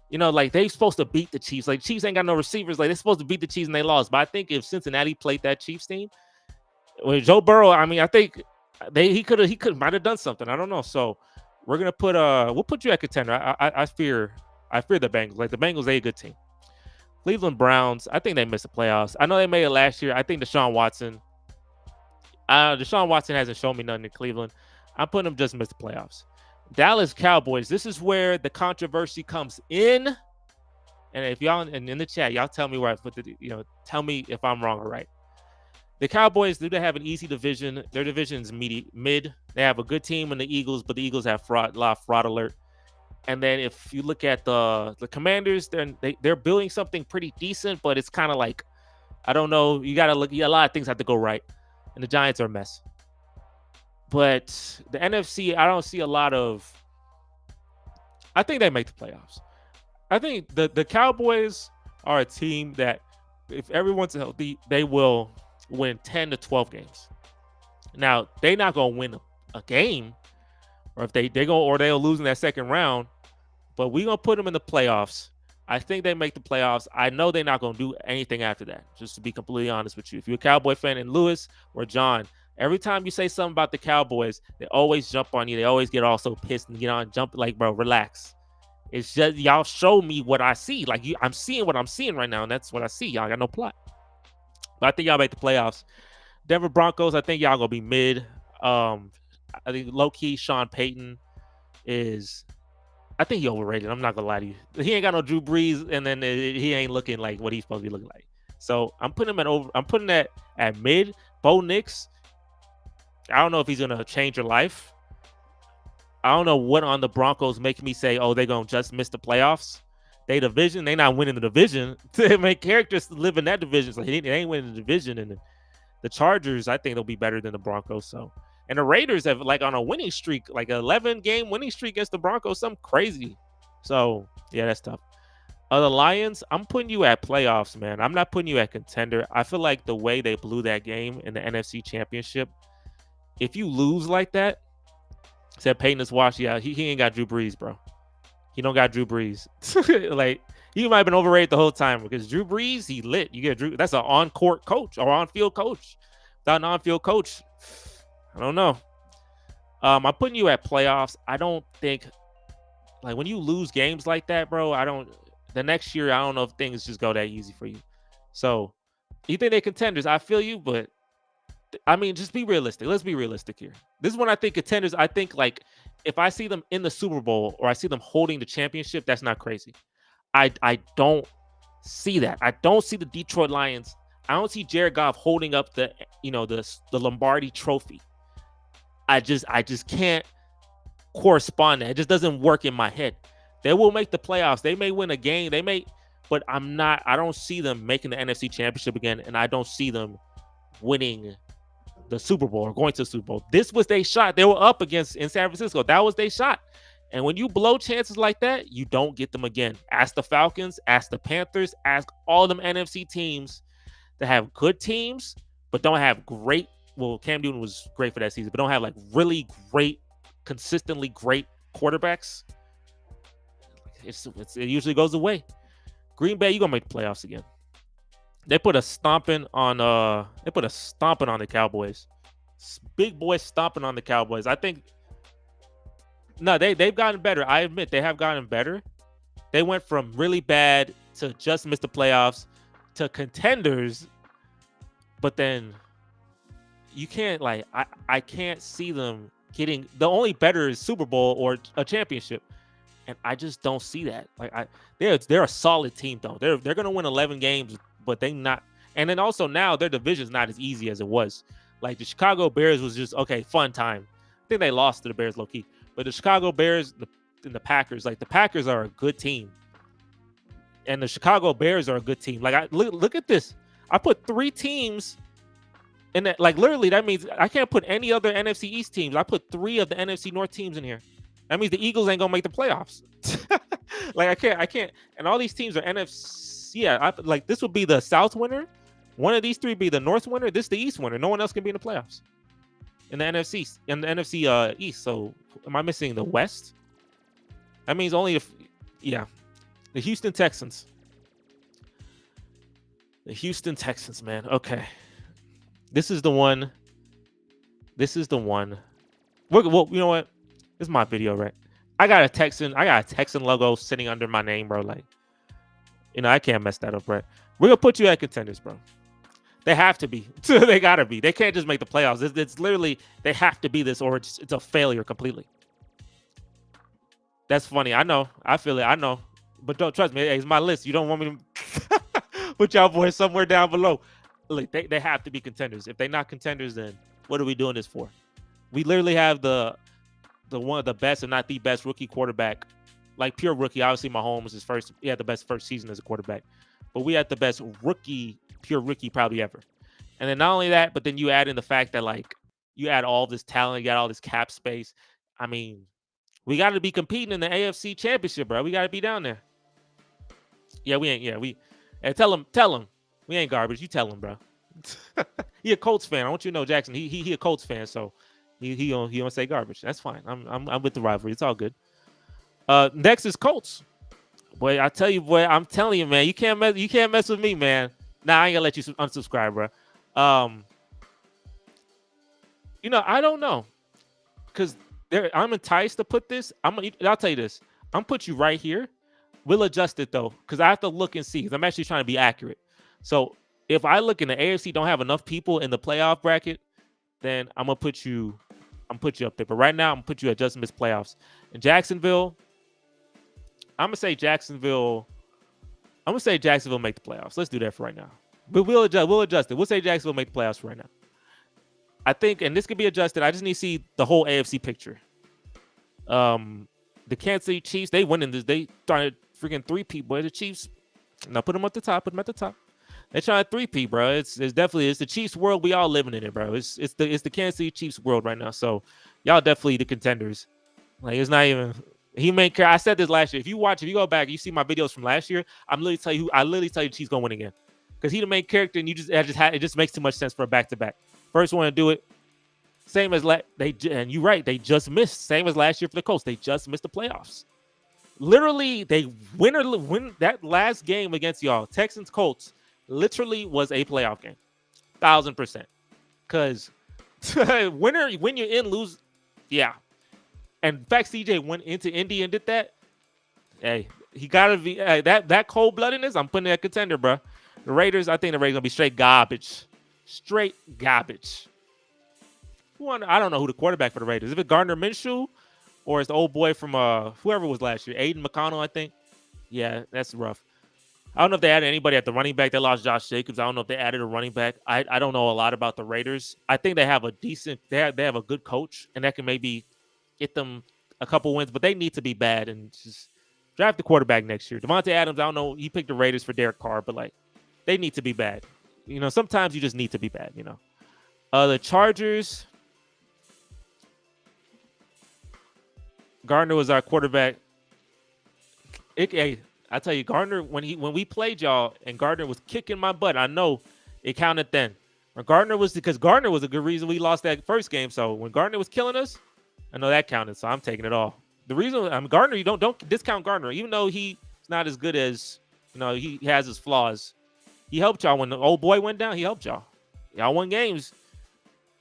You know, they're supposed to beat the Chiefs. Chiefs ain't got no receivers. They're supposed to beat the Chiefs and they lost. But I think if Cincinnati played that Chiefs team, with Joe Burrow, I mean, I think he might have done something. I don't know. So we're gonna we'll put you at contender. I fear the Bengals. The Bengals, they a good team. Cleveland Browns, I think they missed the playoffs. I know they made it last year. I think Deshaun Watson hasn't shown me nothing in Cleveland. I'm putting them just missed the playoffs. Dallas Cowboys. This is where the controversy comes in. And if y'all in the chat, y'all tell me where I put tell me if I'm wrong or right. The Cowboys, do they have an easy division? Their division's mid. They have a good team in the Eagles, but the Eagles have a lot of fraud alert. And then if you look at the Commanders, they're building something pretty decent, but it's kind of I don't know. You got to look. A lot of things have to go right. And the Giants are a mess. But the NFC, I don't see a lot of. I think they make the playoffs. I think the Cowboys are a team that, if everyone's healthy, they will win 10 to 12 games. Now, they're not going to win a game, or if they'll lose in that second round, but we're going to put them in the playoffs. I think they make the playoffs. I know they're not going to do anything after that, just to be completely honest with you. If you're a Cowboy fan, and Lewis or John, Every time you say something about the Cowboys, they always jump on you. They always get all so pissed and get on jump. Like, bro, relax. It's just y'all show me what I see. Like, I'm seeing what I'm seeing right now, and that's what I see. Y'all got no plot. But I think y'all make the playoffs. Denver Broncos, I think y'all gonna be mid. I think low key Sean Payton is. I think he overrated. I'm not gonna lie to you. He ain't got no Drew Brees, and then he ain't looking like what he's supposed to be looking like. So I'm putting him at over. I'm putting that at mid. Bo Nix. I don't know if he's gonna change your life. I don't know what on the Broncos make me say, oh, they're gonna just miss the playoffs. They division, they not winning the division. To make characters live in that division, so they ain't winning the division. And the Chargers, I think they'll be better than the Broncos. So, and the Raiders have like on a winning streak, like an 11-game winning streak against the Broncos, something crazy. So yeah, that's tough. The Lions, I'm putting you at playoffs, man. I'm not putting you at contender. I feel like the way they blew that game in the NFC Championship, if you lose like that, said Peyton is washed. Yeah, he ain't got Drew Brees, bro. He don't got Drew Brees. Like, he might have been overrated the whole time because Drew Brees, he lit. You get Drew. That's an on-court coach or on-field coach. Without an on-field coach, I don't know. I'm putting you at playoffs. I don't think, like, when you lose games like that, bro, the next year, I don't know if things just go that easy for you. So, you think they're contenders? I feel you, but I mean, just be realistic. Let's be realistic here. This is when I think contenders. I think, like, if I see them in the Super Bowl or I see them holding the championship, that's not crazy. I don't see that. I don't see the Detroit Lions. I don't see Jared Goff holding up the Lombardi Trophy. I just can't correspond that. It just doesn't work in my head. They will make the playoffs. They may win a game. They may, but I don't see them making the NFC Championship again, and I don't see them winning the Super Bowl or going to the Super Bowl. This was their shot. They were up against in San Francisco. That was their shot. And when you blow chances like that, you don't get them again. Ask the Falcons, ask the Panthers, ask all them NFC teams that have good teams, but don't have great. Well, Cam Newton was great for that season, but don't have like really great, consistently great quarterbacks. It usually goes away. Green Bay, you're gonna make the playoffs again. They put a stomping on the Cowboys. Big boys stomping on the Cowboys. I think no, they've gotten better. I admit they have gotten better. They went from really bad to just miss the playoffs to contenders, but then you can't I can't see them getting the only better is Super Bowl or a championship. And I just don't see that. Like they're a solid team though. They're gonna win 11 games, but they not. And then also now their division's not as easy as it was. Like the Chicago Bears was just okay, fun time. I think they lost to the Bears low key, but the Chicago Bears and the Packers, like the Packers are a good team, and the Chicago Bears are a good team. Like look at this. I put 3 teams in that. Like literally, that means I can't put any other NFC East teams. I put 3 of the NFC North teams in here. That means the Eagles ain't gonna make the playoffs. Like I can't. And all these teams are NFC. Yeah, like this would be the South winner. One of these 3 be the North winner. This the East winner. No one else can be in the playoffs in the NFC East. So am I missing the West? That means only the Houston Texans. The Houston Texans, man. Okay, this is the one. Well, you know what? This is my video, right? I got a Texan logo sitting under my name, bro. Like, I can't mess that up, bro. We're gonna put you at contenders, bro. They have to be. They gotta be. They can't just make the playoffs. It's literally they have to be this, or it's a failure completely. That's funny. I know. I feel it. I know. But don't trust me. Hey, it's my list. You don't want me to put y'all boys somewhere down below. Look, they have to be contenders. If they're not contenders, then what are we doing this for? We literally have the one of the best, if not the best, rookie quarterback, like pure rookie. Obviously, Mahomes he had the best first season as a quarterback, but we had the best pure rookie probably ever. And then not only that, but then you add in the fact that like you add all this talent, you got all this cap space. I mean, we got to be competing in the AFC Championship, bro. We got to be down there. Yeah, we ain't. Yeah, and tell him, we ain't garbage. You tell him, bro. He a Colts fan. I want you to know, Jackson. He a Colts fan, so. He don't say garbage. That's fine. I'm with the rivalry. It's all good. Next is Colts. Boy, I tell you, I'm telling you, man, you can't mess with me, man. Nah, I ain't gonna let you unsubscribe, bro. I don't know because I'm enticed to put this. I'll tell you this. I'm put you right here. We'll adjust it though because I have to look and see because I'm actually trying to be accurate. So if I look in the AFC don't have enough people in the playoff bracket, then I'm put you up there. But right now I'm gonna put you at just missed playoffs. In Jacksonville, I'm gonna say Jacksonville. I'm gonna say Jacksonville make the playoffs. Let's do that for right now. But we'll adjust. We'll adjust it. We'll say Jacksonville make the playoffs for right now. I think, and this could be adjusted. I just need to see the whole AFC picture. The Kansas City Chiefs, they winning this. They started freaking 3-peat, boy. The Chiefs. Now put them at the top. Put them at the top. They trying to 3-peat, bro. It's definitely the Chiefs world. We all living in it, bro. It's the Kansas City Chiefs world right now. So y'all definitely the contenders. Like it's not even he may care. I said this last year. If you go back, you see my videos from last year. I literally tell you Chiefs gonna win again because he the main character, and it just makes too much sense for a back to back. First one to do it. Same as and you're right. They just missed. Same as last year for the Colts. They just missed the playoffs. Literally, they win that last game against y'all. Texans Colts literally was a playoff game, 1,000%. Because when you're in, lose, yeah. And in fact, CJ went into Indy and did that. Hey, he gotta be that cold bloodedness. I'm putting that contender, bro. The Raiders, I think the Raiders gonna be straight garbage. Straight garbage. I don't know who the quarterback for the Raiders. Is it Gardner Minshew or is the old boy from whoever was last year? Aiden McConnell, I think. Yeah, that's rough. I don't know if they added anybody at the running back. They lost Josh Jacobs. I don't know if they added a running back. I don't know a lot about the Raiders. I think they have they have a good coach, and that can maybe get them a couple wins, but they need to be bad and just draft the quarterback next year. Devontae Adams, I don't know. He picked the Raiders for Derek Carr, but they need to be bad. Sometimes you just need to be bad, The Chargers, Gardner was our quarterback. I tell you, Gardner, when we played y'all and Gardner was kicking my butt, I know it counted then. Because Gardner was a good reason we lost that first game. So when Gardner was killing us, I know that counted. So I'm taking it all. The reason Gardner, you don't discount Gardner, even though he's not as good as he has his flaws. He helped y'all when the old boy went down. He helped y'all. Y'all won games.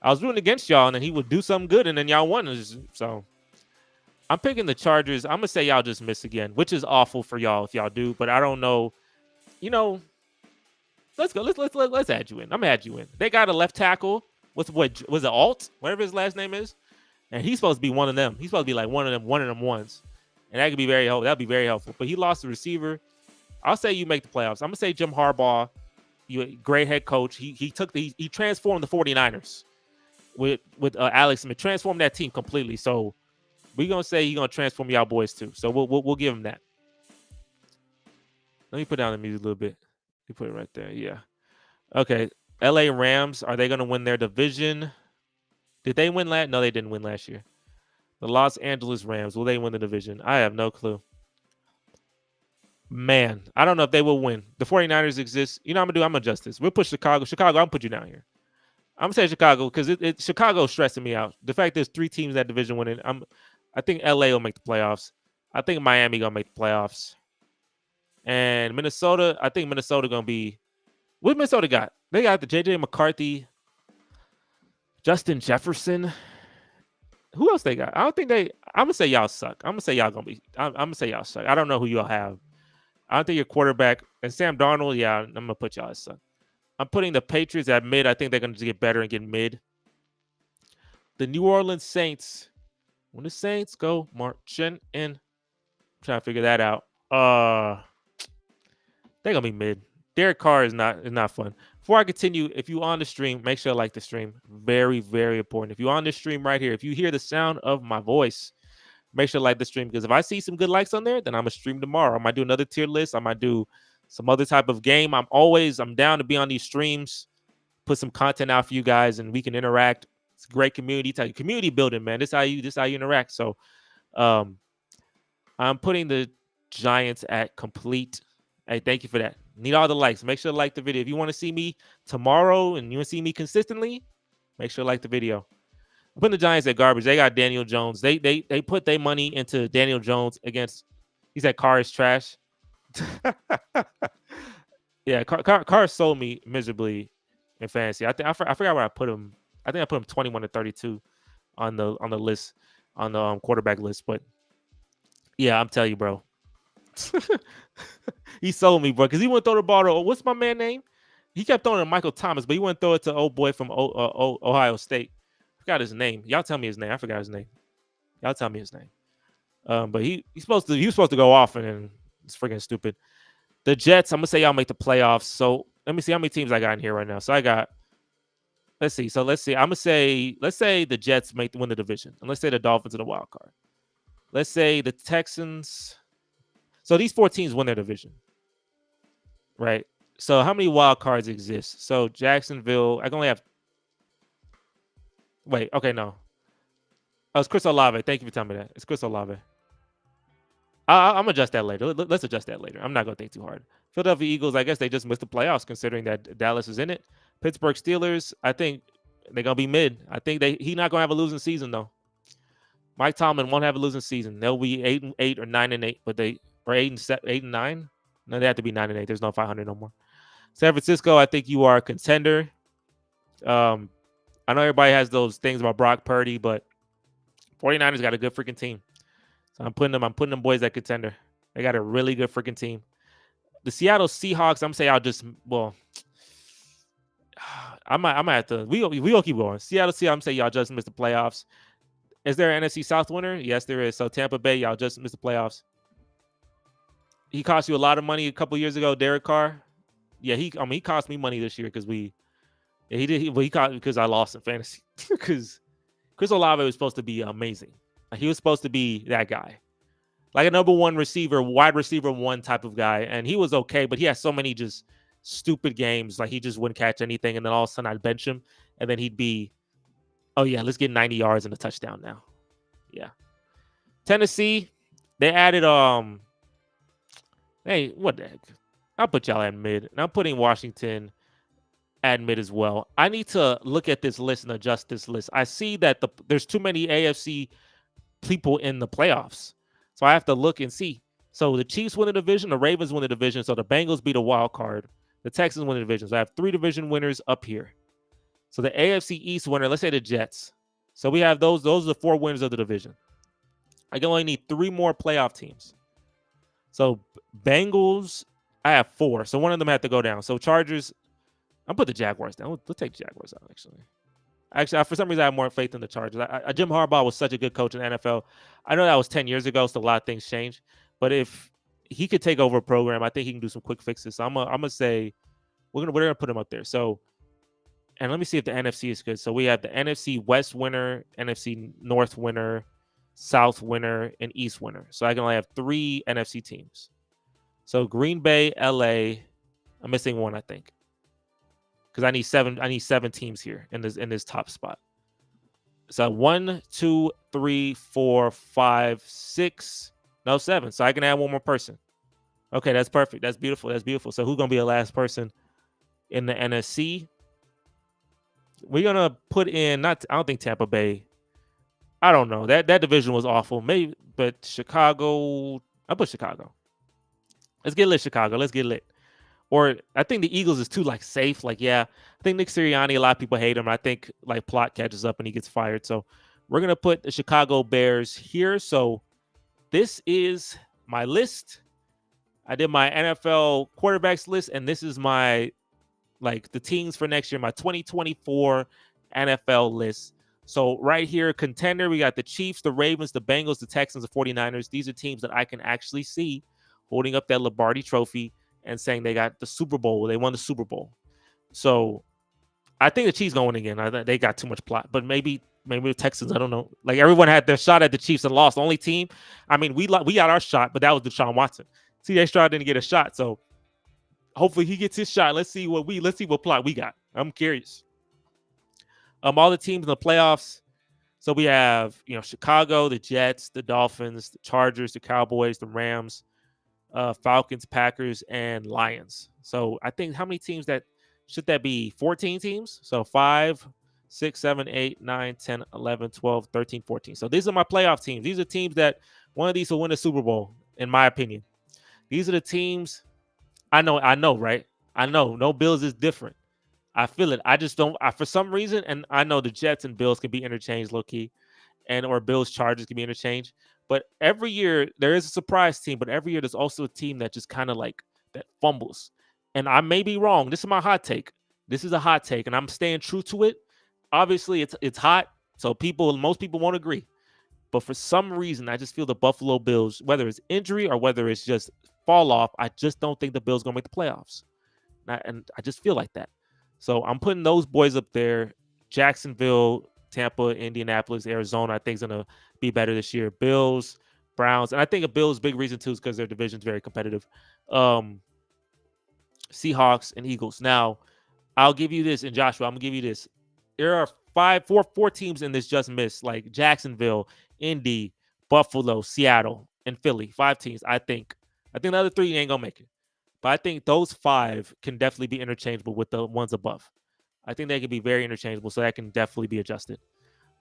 I was rooting against y'all, and then he would do something good, and then y'all won. So I'm picking the Chargers. I'm gonna say y'all just miss again, which is awful for y'all if y'all do. But I don't know. Let's go. Let's add you in. I'm gonna add you in. They got a left tackle. Was it Alt? Whatever his last name is, and he's supposed to be one of them. He's supposed to be like one of them ones, and that could be very helpful. That'd be very helpful. But he lost the receiver. I'll say you make the playoffs. I'm gonna say Jim Harbaugh. You great head coach. He transformed the 49ers with Alex Smith. Transformed that team completely. So we're gonna say he's gonna transform y'all boys too. So we'll give him that. Let me put down the music a little bit. You put it right there. Yeah. Okay. LA Rams, are they gonna win their division? Did they win last? No, they didn't win last year. The Los Angeles Rams, will they win the division? I have no clue. Man, I don't know if they will win. The 49ers exist. You know what I'm gonna do? I'm gonna adjust this. We'll put Chicago. I'm gonna put you down here. I'm gonna say Chicago because Chicago's stressing me out. The fact there's 3 teams in that division winning. I think LA will make the playoffs. I think Miami gonna make the playoffs. And Minnesota, I think Minnesota gonna be. What Minnesota got? They got the JJ McCarthy, Justin Jefferson. Who else they got? I don't think I'm gonna say y'all suck. I'm gonna say y'all gonna be. I'm gonna say y'all suck. I don't know who y'all have. I don't think your quarterback and Sam Darnold. Yeah, I'm gonna put y'all as suck. I'm putting the Patriots at mid. I think they're gonna just get better and get mid. The New Orleans Saints. When the Saints go marching in, I'm trying to figure that out. They're gonna be mid. Derek Carr is not fun. Before I continue, if you on the stream, make sure to like the stream. Very, very important. If you're on the stream right here, if you hear the sound of my voice, make sure to like the stream because if I see some good likes on there, then I'm gonna stream tomorrow. I might do another tier list. I might do some other type of game. I'm down to be on these streams, put some content out for you guys, and we can interact. It's a great community building, man. This is how you interact. So, I'm putting the Giants at complete. Hey, thank you for that. Need all the likes. Make sure to like the video. If you want to see me tomorrow and you want to see me consistently, make sure to like the video. I'm putting the Giants at garbage. They got Daniel Jones. They put their money into Daniel Jones against. He said Carr is trash. Yeah, Carr sold me miserably in fantasy. I forgot where I put him. I think I put him 21 to 32 on the list, on the quarterback list. But yeah, I'm telling you, bro. He sold me, bro, because he wouldn't throw the ball to, what's my man name? He kept throwing to Michael Thomas, but he wouldn't throw it to old boy from Ohio State. I forgot his name. Y'all tell me his name. I forgot his name. Y'all tell me his name. But he was supposed to go off, and it's freaking stupid. The Jets, I'm gonna say y'all make the playoffs. So let me see how many teams I got in here right now. So I got, let's see. So let's see. I'm gonna say, let's say the Jets win the division, and let's say the Dolphins are the wild card. Let's say the Texans. So these 4 teams win their division, right? So how many wild cards exist? So Jacksonville, I can only have. Wait, okay, no. Oh, it's Chris Olave. Thank you for telling me that. It's Chris Olave. I'm gonna adjust that later. Let's adjust that later. I'm not gonna think too hard. Philadelphia Eagles, I guess they just missed the playoffs considering that Dallas is in it. Pittsburgh Steelers, I think they're gonna be mid. I think he's not gonna have a losing season though. Mike Tomlin won't have a losing season. They'll be 8-8 or 9-8, but they or 8-9. No, they have to be 9-8. There's no 500 no more. San Francisco, I think you are a contender. I know everybody has those things about Brock Purdy, but 49ers got a good freaking team. So I'm putting them boys at contender. They got a really good freaking team. The Seattle Seahawks, I'm gonna say I'll just, well, I might have to. We'll keep going. Seattle Seahawks, I'm saying y'all just missed the playoffs. Is there an NFC South winner? Yes, there is. So Tampa Bay, y'all just missed the playoffs. He cost you a lot of money a couple years ago, Derek Carr. Yeah, he cost me money this year because he cost because I lost in fantasy because Chris Olave was supposed to be amazing. He was supposed to be that guy, like a number 1 receiver, wide receiver 1 type of guy, and he was okay, but he had so many just stupid games, like he just wouldn't catch anything, and then all of a sudden I'd bench him, and then he'd be, oh yeah, let's get 90 yards and a touchdown now. Yeah. Tennessee, they added hey, what the heck? I'll put y'all at mid, and I'm putting Washington at mid as well. I need to look at this list and adjust this list. I see that there's too many AFC people in the playoffs. So I have to look and see. So the Chiefs win the division, the Ravens win the division, so the Bengals beat a wild card. The Texans win the division. So I have 3 division winners up here. So the AFC East winner, let's say the Jets. So we have those are the 4 winners of the division. I can only need 3 more playoff teams. So Bengals, I have 4. So one of them had to go down. So Chargers, I'll put the Jaguars down. We'll take Jaguars out, Actually, for some reason, I have more faith in the Chargers. Jim Harbaugh was such a good coach in the NFL. I know that was 10 years ago, so a lot of things changed. But if he could take over a program, I think he can do some quick fixes. So I'm gonna say we're gonna put him up there. So, and let me see if the NFC is good. So we have the NFC West winner, NFC North winner, South winner, and East winner. So I can only have 3 NFC teams. So Green Bay, LA. I'm missing 1, I think. Because I need 7 teams here in this top spot. So 1, 2, 3, 4, 5, 6, no 7. So I can add 1 more person. Okay, that's perfect. That's beautiful. That's beautiful. So who's gonna be the last person in the NFC? We're gonna put in I don't think Tampa Bay. I don't know. That division was awful. Maybe, but Chicago. I'll put Chicago. Let's get lit, Chicago. Let's get lit. Or I think the Eagles is too safe. Yeah, I think Nick Sirianni, a lot of people hate him. I think Plot catches up and he gets fired. So we're going to put the Chicago Bears here. So this is my list. I did my NFL quarterbacks list, and this is my the teams for next year, my 2024 NFL list. So right here, contender, we got the Chiefs, the Ravens, the Bengals, the Texans, the 49ers. These are teams that I can actually see holding up that Lombardi trophy and saying they got the Super Bowl. They won the Super Bowl. So I think the Chiefs going again. They got too much plot. But maybe the Texans, I don't know. Everyone had their shot at the Chiefs and lost. The only team, we got our shot, but that was Deshaun Watson. C.J. Stroud didn't get a shot. So hopefully he gets his shot. Let's see what plot we got. I'm curious. All the teams in the playoffs. So we have, Chicago, the Jets, the Dolphins, the Chargers, the Cowboys, the Rams, Falcons, Packers, and Lions. So I think how many teams should that be? 14 teams. So 5, 6, 7, 8, 9, 10, 11, 12, 13, 14. So these are my playoff teams. These are teams that one of these will win the Super Bowl, in my opinion. These are the teams. I know, right? I know. No Bills is different. I feel it. I just don't. For some reason, and I know the Jets and Bills can be interchanged low key, and or Bills Chargers can be interchanged. But every year there is a surprise team. But every year there's also a team that just kind of like that fumbles. And I may be wrong. This is my hot take. This is a hot take, and I'm staying true to it. Obviously, it's hot, so most people won't agree. But for some reason, I just feel the Buffalo Bills, whether it's injury or whether it's just fall off, I just don't think the Bills gonna make the playoffs. And I just feel like that. So I'm putting those boys up there. Jacksonville, Tampa, Indianapolis, Arizona, I think is gonna be better this year. Bills, Browns, and I think a Bills' big reason too is because their division's very competitive. Um, Seahawks and Eagles. Now, I'll give you this, and Joshua, I'm gonna give you this. There are four teams in this just missed, like Jacksonville, Indy, Buffalo, Seattle, and Philly. 5 teams. I think the other 3 ain't gonna make it. But I think those 5 can definitely be interchangeable with the ones above. I think they can be very interchangeable, so that can definitely be adjusted.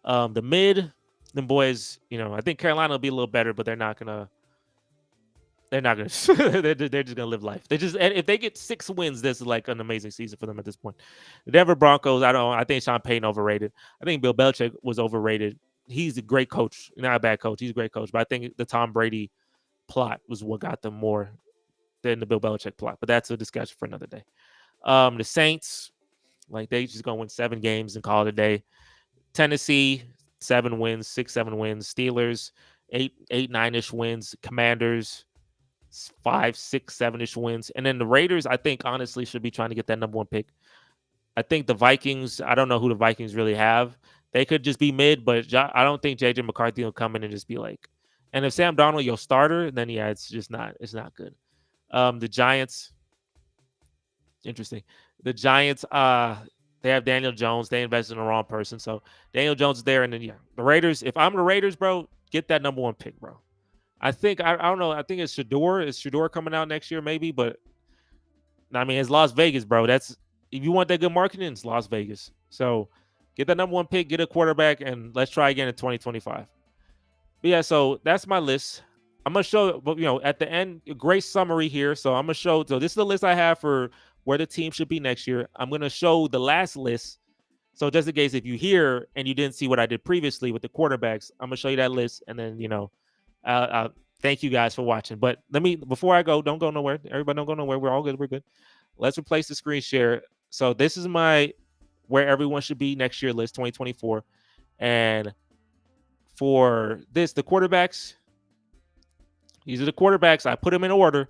The mid, them boys, I think Carolina will be a little better, but they're not gonna. They're not gonna. they're just gonna live life. If they get 6 wins, this is like an amazing season for them at this point. The Denver Broncos, I think Sean Payton overrated. I think Bill Belichick was overrated. He's a great coach, not a bad coach. He's a great coach, but I think the Tom Brady plot was what got them more than the Bill Belichick plot. But that's a discussion for another day. The Saints, like they just gonna win 7 games and call it a day. Tennessee, 7 wins, 6, 7 wins. Steelers, 8, 9-ish wins. Commanders, 5, 6, 7-ish wins. And then the Raiders, I think honestly should be trying to get that number 1 pick. I think the Vikings, I don't know who the Vikings really have. They could just be mid, but I don't think JJ McCarthy will come in and just be like. And if Sam Darnold your starter, then yeah, it's not good. The Giants, interesting. The Giants, they have Daniel Jones. They invested in the wrong person, so Daniel Jones is there. And then the Raiders. If I'm the Raiders, bro, get that number 1 pick, bro. I think I don't know. I think it's Shador. Is Shador coming out next year? Maybe, but I mean, it's Las Vegas, bro. That's if you want that good marketing, it's Las Vegas. So get that number 1 pick, get a quarterback, and let's try again in 2025. But yeah, so that's my list. I'm gonna show, but at the end, a great summary here. So I'm gonna show. So this is the list I have for where the team should be next year. I'm gonna show the last list. So just in case if you hear and you didn't see what I did previously with the quarterbacks, I'm gonna show you that list, and then thank you guys for watching. But before I go, don't go nowhere. Everybody don't go nowhere. We're all good. We're good. Let's replace the screen share. So this is my where everyone should be next year list 2024. And for this, the quarterbacks, these are the quarterbacks. I put them in order.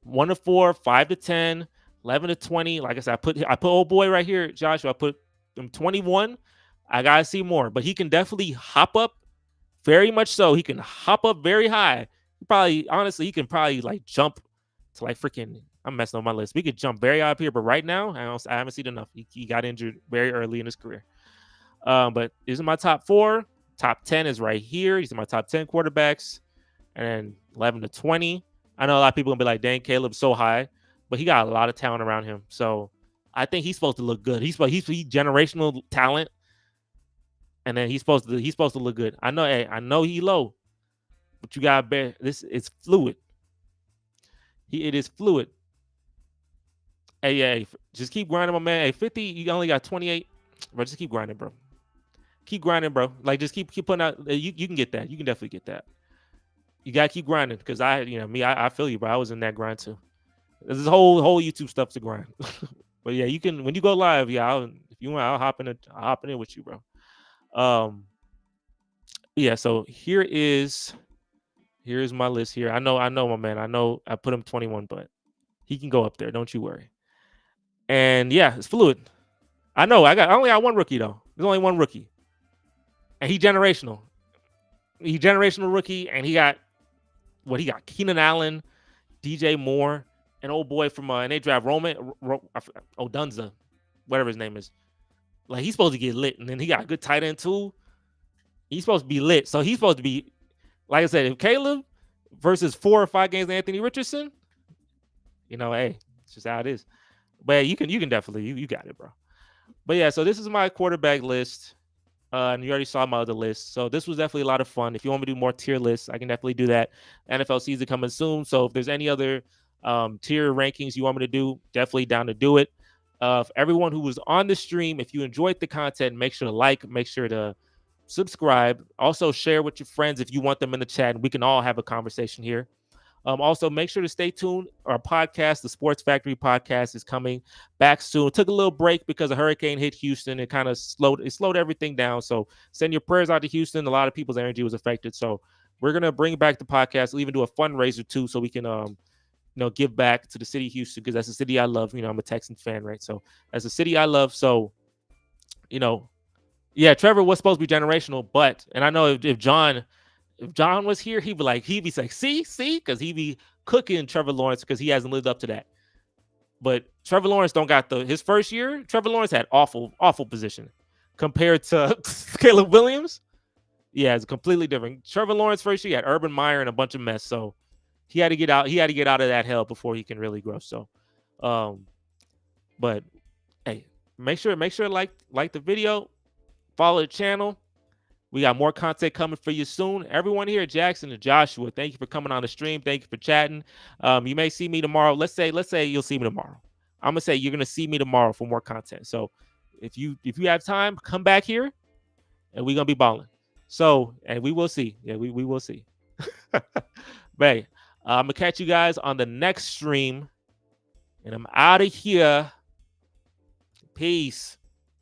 1 to 4, 5 to 10, 11 to 20. Like I said, I put old boy right here, Joshua. I put him 21. I gotta see more, but he can definitely hop up. Very much so. He can hop up very high. He can probably like jump to like freaking. I'm messing up my list. We could jump very high up here, but right now I haven't seen enough. He got injured very early in his career. But these are my top 4. Top 10 is right here. These are my top 10 quarterbacks, and then 11 to 20. I know a lot of people gonna be like, "Dang, Caleb's so high," but he got a lot of talent around him. So I think he's supposed to look good. He's generational talent. And then he's supposed to look good. I know he low, but you gotta bear this. It's fluid. It is fluid. Hey, just keep grinding, my man. Hey, 50, you only got 28, bro. Just keep grinding, bro. Keep grinding, bro. Like just keep putting out. You can get that. You can definitely get that. You gotta keep grinding because I feel you, bro. I was in that grind too. There's this whole YouTube stuff to grind. But yeah, you can when you go live. Yeah, if you want, I'll hop in it with you, bro. Yeah, so here's my list here. I know my man. I know I put him 21, but he can go up there. Don't you worry. And yeah, it's fluid. I know I only got 1 rookie though. There's only 1 rookie. And he's generational. He's generational rookie, and he got Keenan Allen, DJ Moore, an old boy from and they draft Odunza, whatever his name is. Like he's supposed to get lit, and then he got a good tight end too. He's supposed to be lit. So he's supposed to be, like I said, if Caleb versus 4 or 5 games of Anthony Richardson, hey, it's just how it is. But you can definitely, you got it, bro. But yeah, so this is my quarterback list. And you already saw my other list. So this was definitely a lot of fun. If you want me to do more tier lists, I can definitely do that. NFL season coming soon. So if there's any other tier rankings you want me to do, definitely down to do it. Everyone who was on the stream, if you enjoyed the content, make sure to like, make sure to subscribe. Also, share with your friends if you want them in the chat, and we can all have a conversation here. Also, make sure to stay tuned. Our podcast, the Sports Factory podcast, is coming back soon. Took a little break because a hurricane hit Houston. It kind of slowed everything down. So send your prayers out to Houston. A lot of people's energy was affected. So we're gonna bring back the podcast. We'll even do a fundraiser too, so we can give back to the city of Houston, because that's the city I love. I'm a Texan fan, right? So that's the city I love. So you know, yeah, Trevor was supposed to be generational, and I know if John was here, he'd be like, see, because he'd be cooking Trevor Lawrence because he hasn't lived up to that. But Trevor Lawrence don't got his first year. Trevor Lawrence had awful position compared to Caleb Williams. Yeah, it's completely different. Trevor Lawrence first year had Urban Meyer and a bunch of mess, so he had to get out. He had to get out of that hell before he can really grow. So, but hey, make sure to like the video, follow the channel. We got more content coming for you soon. Everyone here, Jackson and Joshua, thank you for coming on the stream. Thank you for chatting. You may see me tomorrow. Let's say you'll see me tomorrow. I'm gonna say you're gonna see me tomorrow for more content. So if you have time, come back here, and we're gonna be balling. So, and we will see. Yeah, we will see. But I'm gonna catch you guys on the next stream, and I'm out of here. Peace.